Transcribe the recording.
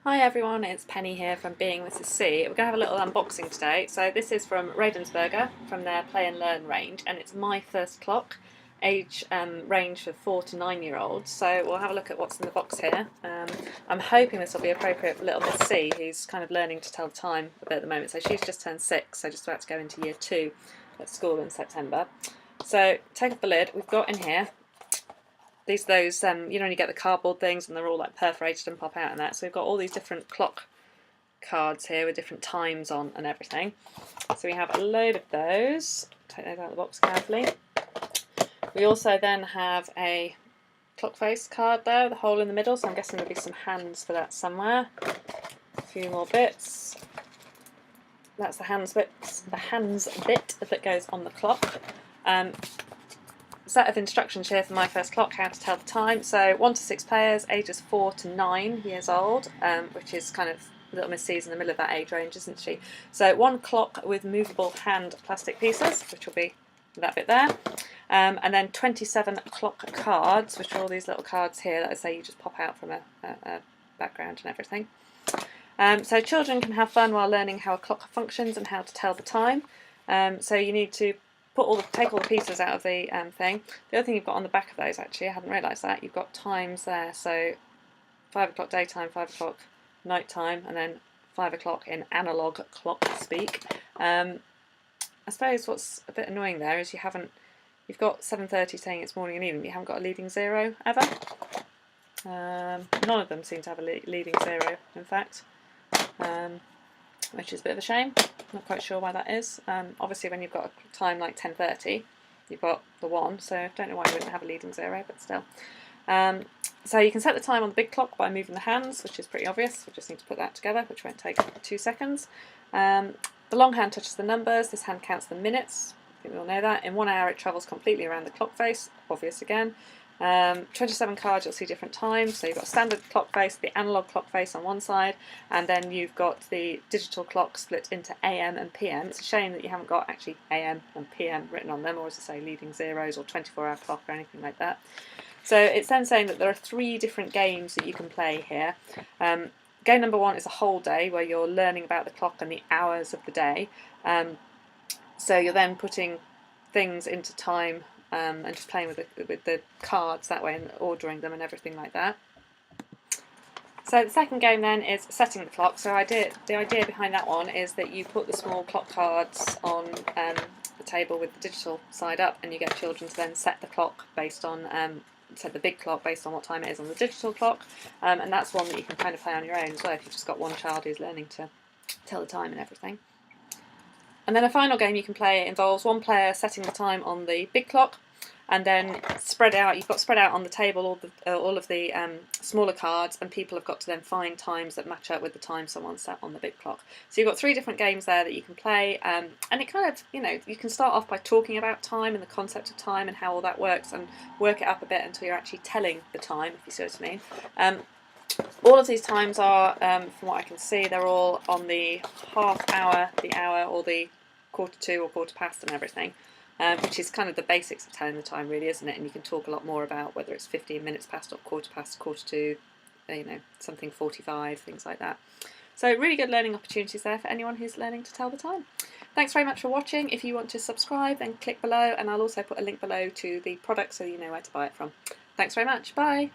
Hi everyone, it's Penny here from Being Mrs. C. We're going to have a little unboxing today. So this is from Ravensburger, from their Play and Learn range, and it's my first clock, age range for 4 to 9 year olds. So we'll have a look at what's in the box here. I'm hoping this will be appropriate for little Miss C, who's kind of learning to tell the time a bit at the moment. So she's just turned 6, so just about to go into year 2 at school in September. So take off the lid. We've got in here these those you know, when you get the cardboard things and they're all like perforated and pop out and that. So we've got all these different clock cards here with different times on and everything. So we have a load of those. Take those out of the box carefully. We also then have a clock face card there, the hole in the middle, so I'm guessing there'll be some hands for that somewhere. A few more bits. That's the hands bit that goes on the clock. Set of instructions here for my first clock, how to tell the time. So 1 to 6 players, ages 4 to 9 years old, which is kind of little Miss C's in the middle of that age range, isn't she? So 1 clock with movable hand plastic pieces, which will be that bit there. And then 27 clock cards, which are all these little cards here that I say you just pop out from a background and everything. So children can have fun while learning how a clock functions and how to tell the time. So you need to take all the pieces out of the thing. The other thing you've got on the back of those, actually, I hadn't realised that, you've got times there. So 5 o'clock daytime, 5 o'clock night time, and then 5 o'clock in analogue clock speak. I suppose what's a bit annoying there is you've got 7:30 saying it's morning and evening, but you haven't got a leading zero ever. None of them seem to have a leading zero, in fact. Which is a bit of a shame. Not quite sure why that is. Obviously when you've got a time like 10:30, you've got the 1, so I don't know why you wouldn't have a leading zero, but still. So you can set the time on the big clock by moving the hands, which is pretty obvious. We just need to put that together, which won't take 2 seconds. The long hand touches the numbers, this hand counts the minutes. I think we all know that. In 1 hour it travels completely around the clock face, obvious again. 27 cards, you'll see different times. So you've got standard clock face, the analog clock face on one side, and then you've got the digital clock split into AM and PM. It's a shame that you haven't got actually AM and PM written on them, or as I say, leading zeros or 24-hour clock or anything like that. So it's then saying that there are 3 different games that you can play here. Game number 1 is a whole day, where you're learning about the clock and the hours of the day. So you're then putting things into time and just playing with the cards that way and ordering them and everything like that. So the second game then is setting the clock. So the idea behind that one is that you put the small clock cards on the table with the digital side up, and you get children to then set the clock based on set the big clock based on what time it is on the digital clock, and that's one that you can kind of play on your own as well if you've just got one child who's learning to tell the time and everything. And then a final game you can play involves 1 player setting the time on the big clock, and then spread out. You've got spread out on the table all of the smaller cards, and people have got to then find times that match up with the time someone set on the big clock. So you've got 3 different games there that you can play, and it kind of, you know, you can start off by talking about time and the concept of time and how all that works, and work it up a bit until you're actually telling the time, if you see what I mean. All of these times are, from what I can see, they're all on the half hour, the hour, or the 1:45 or 1:15 and everything, which is kind of the basics of telling the time, really, isn't it? And you can talk a lot more about whether it's 15 minutes past or 1:15, 1:45, you know, something 45, things like that. So really good learning opportunities there for anyone who's learning to tell the time. Thanks very much for watching. If you want to subscribe, then click below, and I'll also put a link below to the product so you know where to buy it from. Thanks very much. Bye.